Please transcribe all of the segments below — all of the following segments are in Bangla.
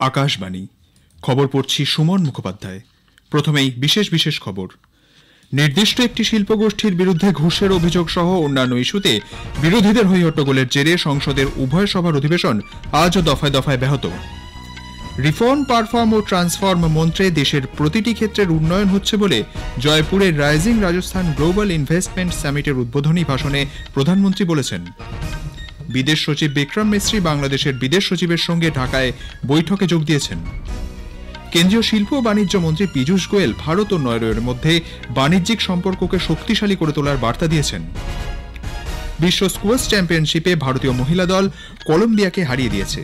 আকাশবাণী খবর পড়ছি সুমন মুখোপাধ্যায়। প্রথমেই বিশেষ খবর। নির্দিষ্ট একটি শিল্পগোষ্ঠীর বিরুদ্ধে ঘুষের অভিযোগ সহ অন্যান্য ইস্যুতে বিরোধীদের হইহট্টগোলের জেরে সংসদের উভয় সভার অধিবেশন আজও দফায় দফায় ব্যাহত। রিফর্ম, পারফর্ম ও ট্রান্সফর্ম মন্ত্রে দেশের প্রতিটি ক্ষেত্রের উন্নয়ন হচ্ছে বলে জয়পুরের রাইজিং রাজস্থান গ্লোবাল ইনভেস্টমেন্ট সামিটের উদ্বোধনী ভাষণে প্রধানমন্ত্রী বলেছেন। বিদেশ সচিব বিক্রম মিস্ত্রি বাংলাদেশের বিদেশ সচিবের সঙ্গে ঢাকায় বৈঠকে যোগ দিয়েছেন। কেন্দ্রীয় শিল্প ও বাণিজ্য মন্ত্রী পীযূষ গোয়েল ভারত ও নরওয়ের মধ্যে বাণিজ্যিক সম্পর্ককে শক্তিশালী করে তোলার বার্তা দিয়েছেন। বিশ্ব স্কোয়াশ চ্যাম্পিয়নশিপে ভারতীয় মহিলা দল কলম্বিয়াকে হারিয়ে দিয়েছে।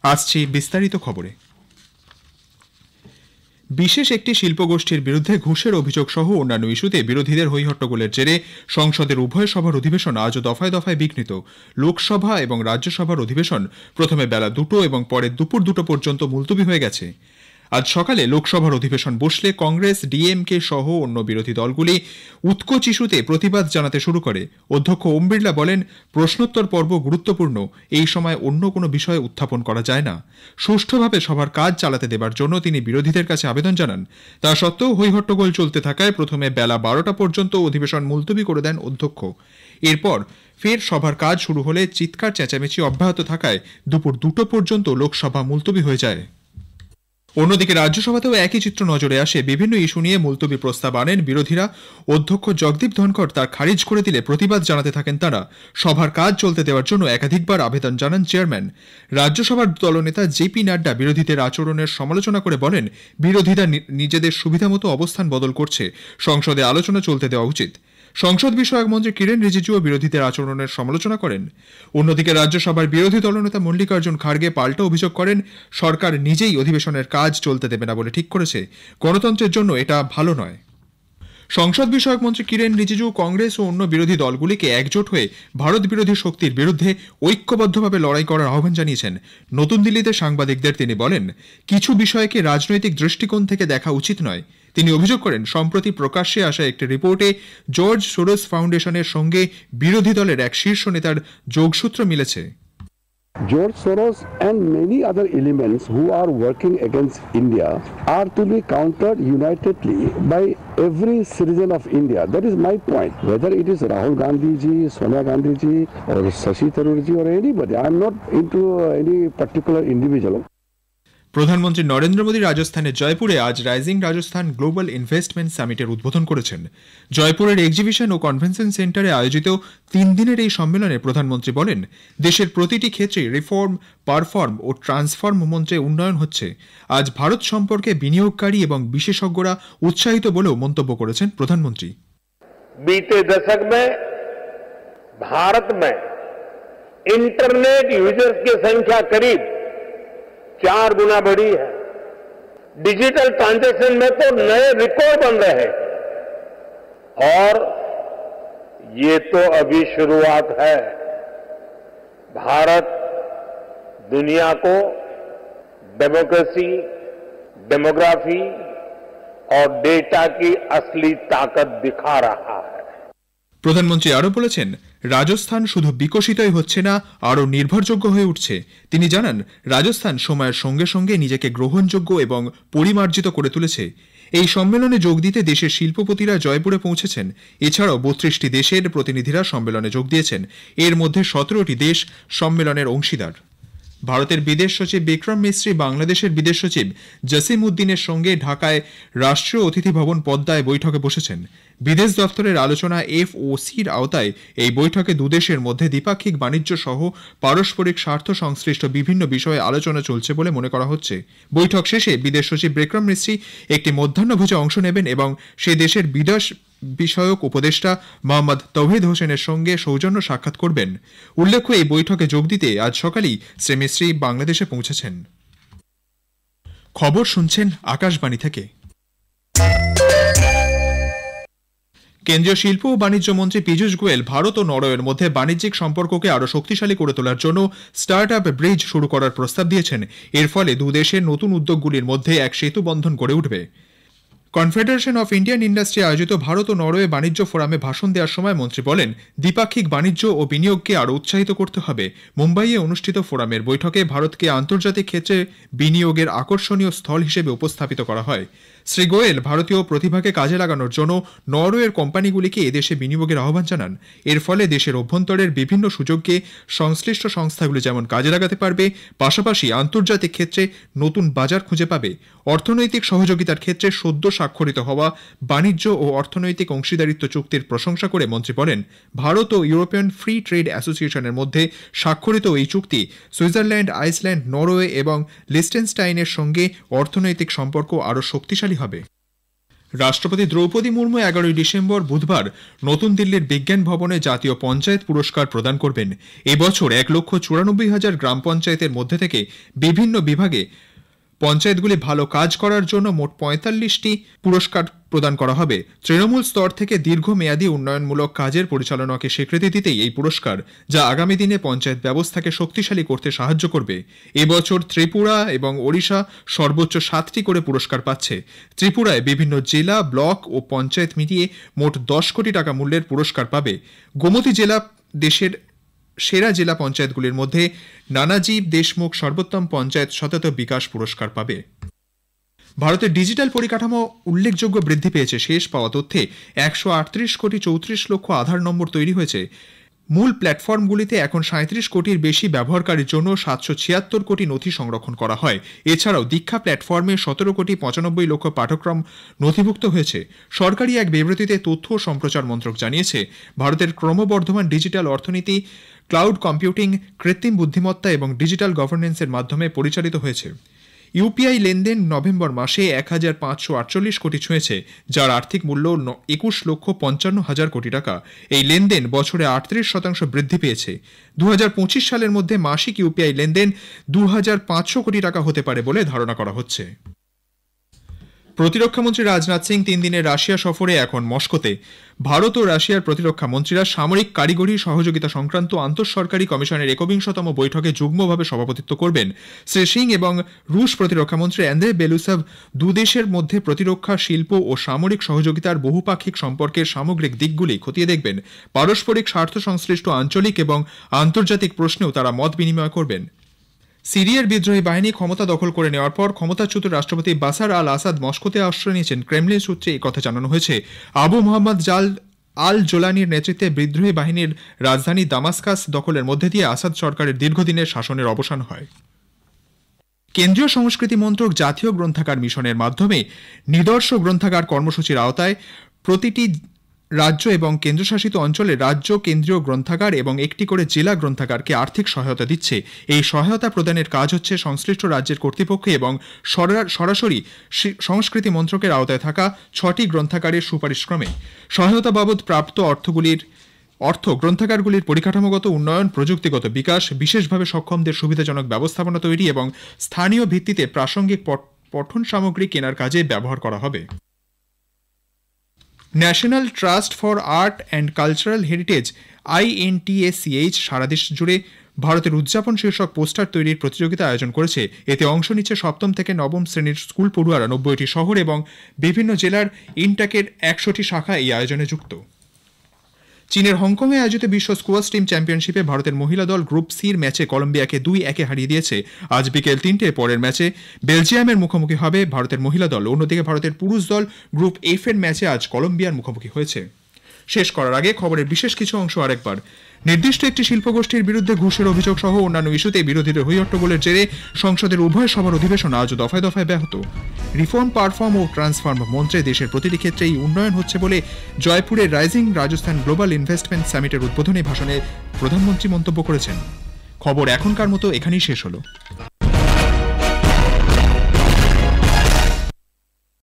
আসছি বিস্তারিত খবরে। বিশেষ একটি শিল্পগোষ্ঠীর বিরুদ্ধে ঘুষের অভিযোগ সহ অন্যান্য ইস্যুতে বিরোধীদের হইহট্টগোলের জেরে সংসদের উভয় সভার অধিবেশন আজও দফায় দফায় বিঘ্নিত। লোকসভা এবং রাজ্যসভার অধিবেশন প্রথমে বেলা 2টো এবং পরে দুপুর 2টো পর্যন্ত মুলতবি হয়ে গেছে। আজ সকালে লোকসভার অধিবেশন বসলে কংগ্রেস, ডিএমকে সহ অন্য বিরোধী দলগুলি উৎকোচ ইস্যুতে প্রতিবাদ জানাতে শুরু করে। অধ্যক্ষ ওম বিড়লা বলেন, প্রশ্নোত্তর পর্ব গুরুত্বপূর্ণ, এই সময় অন্য কোনো বিষয় উত্থাপন করা যায় না। সুষ্ঠুভাবে সভার কাজ চালাতে দেবার জন্য তিনি বিরোধীদের কাছে আবেদন জানান। তা সত্ত্বেও হইহট্টগোল চলতে থাকায় প্রথমে বেলা 12টা পর্যন্ত অধিবেশন মুলতবি করে দেন অধ্যক্ষ। এরপর ফের সভার কাজ শুরু হলে চিৎকার চেঁচামেচি অব্যাহত থাকায় দুপুর 2টো পর্যন্ত লোকসভা মুলতবি হয়ে যায়। অন্যদিকে রাজ্যসভাতেও একই চিত্র নজরে আসে। বিভিন্ন ইস্যু নিয়ে মুলতবি প্রস্তাব আনেন বিরোধীরা। অধ্যক্ষ জগদীপ ধনখড় তার খারিজ করে দিলে প্রতিবাদ জানাতে থাকেন তারা। সভার কাজ চলতে দেওয়ার জন্য একাধিকবার আবেদন জানান চেয়ারম্যান। রাজ্যসভার দলনেতা জেপি নাড্ডা বিরোধীদের আচরণের সমালোচনা করে বলেন, বিরোধীরা নিজেদের সুবিধামতো অবস্থান বদল করছে, সংসদে আলোচনা চলতে দেওয়া উচিত। সংসদ বিষয়ক মন্ত্রী কিরেন রিজিজুও বিরোধীদের আচরণের সমালোচনা করেন। অন্যদিকে রাজ্যসভার বিরোধী দলনেতা মল্লিকার্জুন খাড়গে পাল্টা অভিযোগ করেন, সরকার নিজেই অধিবেশনের কাজ চলতে দেবে না বলে ঠিক করেছে। গণতন্ত্রের জন্য এটা ভালো নয়। সংসদ বিষয়ক মন্ত্রী কিরেন রিজিজু কংগ্রেস ও অন্য বিরোধী দলগুলিকে একজোট হয়ে ভারত বিরোধী শক্তির বিরুদ্ধে ঐক্যবদ্ধভাবে লড়াই করার আহ্বান জানিয়েছেন। নতুন দিল্লিতে সাংবাদিকদের তিনি বলেন, কিছু বিষয়কে রাজনৈতিক দৃষ্টিকোণ থেকে দেখা উচিত নয়। তিনি অভিযোগ করেন, সম্প্রতি প্রকাশ্যে আসা একটি রিপোর্টে জর্জ সোরস ফাউন্ডেশনের সঙ্গে বিরোধী দলের এক শীর্ষ নেতার যোগসূত্র মিলেছে। George Soros and many other elements who are working against India are to be countered unitedly by every citizen of India. That is my point. Whether it is Rahul Gandhi ji, Sonia Gandhi ji or Shashi Tharoor ji or anybody. I am not into any particular individual. প্রধানমন্ত্রী নরেন্দ্র মোদী রাজস্থানের জয়পুরে আজ রাইজিং রাজস্থান গ্লোবাল ইনভেস্টমেন্ট সামিটের উদ্বোধন করেছেন। জয়পুরের এক্সিবিশন ও কনভেনশন সেন্টারে আয়োজিত 3 দিনের এই সম্মেলনে প্রধানমন্ত্রী বলেন, দেশের প্রতিটি ক্ষেত্রে রিফর্ম, পারফর্ম ও ট্রান্সফর্ম মন্ত্রে উন্নয়ন হচ্ছে। আজ ভারত সম্পর্কে বিনিয়োগকারী এবং বিশেষজ্ঞরা উৎসাহিত বলেও মন্তব্য করেছেন প্রধানমন্ত্রী। बीते दशक में भारत में इंटरनेट यूजर्स की संख्या करीब 4 गुना बढ़ी है। डिजिटल ट्रांजैक्शन में तो नए रिकॉर्ड बन रहे हैं और ये तो अभी शुरुआत है। भारत दुनिया को डेमोक्रेसी, डेमोग्राफी और डेटा की असली ताकत दिखा रहा है। প্রধানমন্ত্রী আরও বলেছেন, রাজস্থান শুধু বিকশিতই হচ্ছে না, আরও নির্ভরযোগ্য হয়ে উঠছে। তিনি জানান, রাজস্থান সময়ের সঙ্গে সঙ্গে নিজেকে গ্রহণযোগ্য এবং পরিমার্জিত করে তুলেছে। এই সম্মেলনে যোগ দিতে দেশের শিল্পপতিরা জয়পুরে পৌঁছেছেন। এছাড়াও 32টি দেশের প্রতিনিধিরা সম্মেলনে যোগ দিয়েছেন। এর মধ্যে 17টি দেশ সম্মেলনের অংশীদার। ভারতের বিদেশ সচিব বিক্রম মিস্ত্রি বাংলাদেশের বিদেশ সচিব জসিম উদ্দিনের সঙ্গে ঢাকায় রাষ্ট্রীয় অতিথি ভবন পদ্মায় বৈঠকে বসেছেন। বিদেশ দপ্তরের আলোচনা FOCর আওতায় এই বৈঠকে দুদেশের মধ্যে দ্বিপাক্ষিক বাণিজ্য সহ পারস্পরিক স্বার্থ সংশ্লিষ্ট বিভিন্ন বিষয়ে আলোচনা চলছে বলে মনে করা হচ্ছে। বৈঠক শেষে বিদেশ সচিব বিক্রম মিস্ত্রি একটি মধ্যাহ্নভোজে অংশ নেবেন এবং সে দেশের বিদেশ বিষয়ক উপদেষ্টা মোহাম্মদ তৌহিদ হোসেনের সঙ্গে সৌজন্য সাক্ষাৎ করবেন। উল্লেখ্য, এই বৈঠকে যোগ দিতে আজ সকালেই শ্রী মিস্ত্রি বাংলাদেশে পৌঁছেছেন। খবর শুনছেন আকাশবাণী থেকে। কেন্দ্রীয় শিল্প ও বাণিজ্য মন্ত্রী পীযূষ গোয়েল ভারত ও নরওয়ের মধ্যে বাণিজ্যিক সম্পর্ককে আরও শক্তিশালী করে তোলার জন্য স্টার্ট আপ ব্রিজ শুরু করার প্রস্তাব দিয়েছেন। এর ফলে দুদেশের নতুন উদ্যোগগুলির মধ্যে এক সেতু বন্ধন গড়ে উঠবে। কনফেডারেশন অফ ইন্ডিয়ান ইন্ডাস্ট্রি আয়োজিত ভারত ও নরওয়ে বাণিজ্য ফোরামে ভাষণ দেওয়ার সময় মন্ত্রী বলেন, দ্বিপাক্ষিক বাণিজ্য ও বিনিয়োগকে আরও উৎসাহিত করতে হবে। মুম্বাইয়ে অনুষ্ঠিত ফোরামের বৈঠকে ভারতকে আন্তর্জাতিক ক্ষেত্রে বিনিয়োগের আকর্ষণীয় স্থল হিসেবে উপস্থাপিত করা হয়। শ্রী গোয়েল ভারতীয় প্রতিভাকে কাজে লাগানোর জন্য নরওয়ের কোম্পানিগুলিকে এদেশে বিনিয়োগের আহ্বান জানান। এর ফলে দেশের অভ্যন্তরের বিভিন্ন সুযোগকে সংশ্লিষ্ট সংস্থাগুলি যেমন কাজে লাগাতে পারবে, পাশাপাশি আন্তর্জাতিক ক্ষেত্রে নতুন বাজার খুঁজে পাবে। অর্থনৈতিক সহযোগিতার ক্ষেত্রে সদ্য স্বাক্ষরিত হওয়া বাণিজ্য ও অর্থনৈতিক অংশীদারিত্ব চুক্তির প্রশংসা করে মন্ত্রী বলেন, ভারত ও ইউরোপিয়ান ফ্রি ট্রেড অ্যাসোসিয়েশনের মধ্যে স্বাক্ষরিত এই চুক্তি সুইজারল্যান্ড, আইসল্যান্ড, নরওয়ে এবং লিস্টেনস্টাইনের সঙ্গে অর্থনৈতিক সম্পর্ক আরও শক্তিশালী হবে। রাষ্ট্রপতি দ্রৌপদী মুর্মু 11 ডিসেম্বর বুধবার নতুন দিল্লির বিজ্ঞান ভবনে জাতীয় পঞ্চায়েত পুরস্কার প্রদান করবেন। এবছর 1,94,000 গ্রাম পঞ্চায়েতের মধ্যে থেকে বিভিন্ন বিভাগে পঞ্চায়েতগুলি ভালো কাজ করার জন্য মোট 45টি পুরস্কার প্রদান করা হবে। তৃণমূল স্তর থেকে দীর্ঘমেয়াদী উন্নয়নমূলক কাজের পরিচালনাকে স্বীকৃতি দিতেই এই পুরস্কার, যা আগামী দিনে পঞ্চায়েত ব্যবস্থাকে শক্তিশালী করতে সাহায্য করবে। এবছর ত্রিপুরা এবং ওড়িশা সর্বোচ্চ 7টি করে পুরস্কার পাচ্ছে। ত্রিপুরায় বিভিন্ন জেলা, ব্লক ও পঞ্চায়েত মিলিয়ে মোট 10 কোটি টাকা মূল্যের পুরস্কার পাবে। গোমতী জেলা দেশের সেরা জেলা পঞ্চায়েতগুলির মধ্যে নানাজি দেশমুখ সর্বোত্তম পঞ্চায়েত সতত বিকাশ পুরস্কার পাবে। ভারতের ডিজিটাল পরিকাঠামো উল্লেখযোগ্য বৃদ্ধি পেয়েছে। শেষ পাওয়া তথ্যে 138,34,00,000 আধার নম্বর তৈরি হয়েছে। মূল প্ল্যাটফর্মগুলিতে এখন 37 কোটির বেশি ব্যবহারকারীর জন্য 776 কোটি নথি সংরক্ষণ করা হয়। এছাড়াও দীক্ষা প্ল্যাটফর্মে 17,95,00,000 পাঠক্রম নথিভুক্ত হয়েছে। সরকারি এক বিবৃতিতে তথ্য ও সম্প্রচার মন্ত্রক জানিয়েছে, ভারতের ক্রমবর্ধমান ডিজিটাল অর্থনীতি ক্লাউড কম্পিউটিং, কৃত্রিম বুদ্ধিমত্তা এবং ডিজিটাল গভর্নেন্সের মাধ্যমে পরিচালিত হয়েছে। ইউপিআই লেনদেন নভেম্বর মাসে 1,548 কোটি ছুঁয়েছে, যার আর্থিক মূল্য 21,55,000 কোটি টাকা। এই লেনদেন বছরে 38% বৃদ্ধি পেয়েছে। 2025 সালের মধ্যে মাসিক ইউপিআই লেনদেন 2,500 কোটি টাকা হতে পারে বলে ধারণা করা হচ্ছে। প্রতিরক্ষামন্ত্রী রাজনাথ সিং 3 দিনের রাশিয়া সফরে এখন মস্কোতে। ভারত ও রাশিয়ার প্রতিরক্ষা মন্ত্রীরা সামরিক কারিগরি সহযোগিতা সংক্রান্ত আন্তঃসরকারি কমিশনের 51তম বৈঠকে যুগ্মভাবে সভাপতিত্ব করবেন। শ্রী সিং এবং রুশ প্রতিরক্ষামন্ত্রী অ্যান্দ্রে বেলুসেভ দুদেশের মধ্যে প্রতিরক্ষা, শিল্প ও সামরিক সহযোগিতার বহুপাক্ষিক সম্পর্কের সামগ্রিক দিকগুলি খতিয়ে দেখবেন। পারস্পরিক স্বার্থ সংশ্লিষ্ট আঞ্চলিক এবং আন্তর্জাতিক প্রশ্নেও তারা মত বিনিময় করবেন। সিরিয়ার বিদ্রোহী বাহিনী ক্ষমতা দখল করে নেওয়ার পর ক্ষমতাচ্যুত রাষ্ট্রপতি বাশার আল আসাদ মস্কোতে আশ্রয় নিয়েছেন। ক্রেমলিন সূত্রে এই কথা জানানো হয়েছে। আবু মোহাম্মদ আল জোলানির নেতৃত্বে বিদ্রোহী বাহিনীর রাজধানী দামাস্কাস দখলের মধ্যে দিয়ে আসাদ সরকারের দীর্ঘদিনের শাসনের অবসান হয়। কেন্দ্রীয় সংস্কৃতি মন্ত্রক জাতীয় গ্রন্থাগার মিশনের মাধ্যমে নিদর্শ গ্রন্থাগার কর্মসূচির আওতায় প্রতিটি রাজ্য এবং কেন্দ্রশাসিত অঞ্চলে রাজ্য কেন্দ্রীয় গ্রন্থাগার এবং একটি করে জেলা গ্রন্থাগারকে আর্থিক সহায়তা দিচ্ছে। এই সহায়তা প্রদানের কাজ হচ্ছে সংশ্লিষ্ট রাজ্যের কর্তৃপক্ষ এবং সরাসরি সংস্কৃতি মন্ত্রকের আওতায় থাকা 6টি গ্রন্থাগারের সুপারিশক্রমে। সহায়তা বাবদ প্রাপ্ত অর্থ গ্রন্থাগারগুলির পরিকাঠামোগত উন্নয়ন, প্রযুক্তিগত বিকাশ, বিশেষভাবে সক্ষমদের সুবিধাজনক ব্যবস্থাপনা তৈরি এবং স্থানীয় ভিত্তিতে প্রাসঙ্গিক পঠন সামগ্রী কেনার কাজে ব্যবহার করা হবে। National trust for art and cultural heritage INTACH সারা দেশ জুড়ে ভারতের উদযাপন শীর্ষক পোস্টার তৈরির প্রতিযোগিতা আয়োজন করেছে। এতে অংশ নিচ্ছে 7ম থেকে 9ম শ্রেণীর স্কুল পড়ুয়ারা। 90টি শহর এবং বিভিন্ন জেলার ইনটাকের 100টি শাখা এই আয়োজনে যুক্ত। চীনের হংকংয়ে আয়োজিত বিশ্ব স্কোয়াশ টিম চ্যাম্পিয়নশিপে ভারতের মহিলা দল গ্রুপ সির ম্যাচে কলম্বিয়াকে 2-1 হারিয়ে দিয়েছে। আজ বিকেল 3টে পরের ম্যাচে বেলজিয়ামের মুখোমুখি হবে ভারতের মহিলা দল। অন্যদিকে ভারতের পুরুষ দল গ্রুপ F এর ম্যাচে আজ কলম্বিয়ার মুখোমুখি হয়েছে। শেষ করার আগে খবরের বিশেষ কিছু অংশ আরেকবার। নির্দিষ্ট একটি শিল্পগোষ্ঠীর বিরুদ্ধে ঘুষের অভিযোগ সহ অন্যান্য ইস্যুতে বিরোধীদের হইহট্টগোলের জেরে সংসদের উভয় সভার অধিবেশন আজ দফায় দফায় ব্যাহত। রিফর্ম, পারফর্ম ও ট্রান্সফর্ম মন্ত্রে দেশের প্রতিটি ক্ষেত্রেই উন্নয়ন হচ্ছে বলে জয়পুরের রাইজিং রাজস্থান গ্লোবাল ইনভেস্টমেন্ট সামিটের উদ্বোধনী ভাষণে প্রধানমন্ত্রী মন্তব্য করেছেন। খবর এখনকার মতো এখানেই শেষ হলো।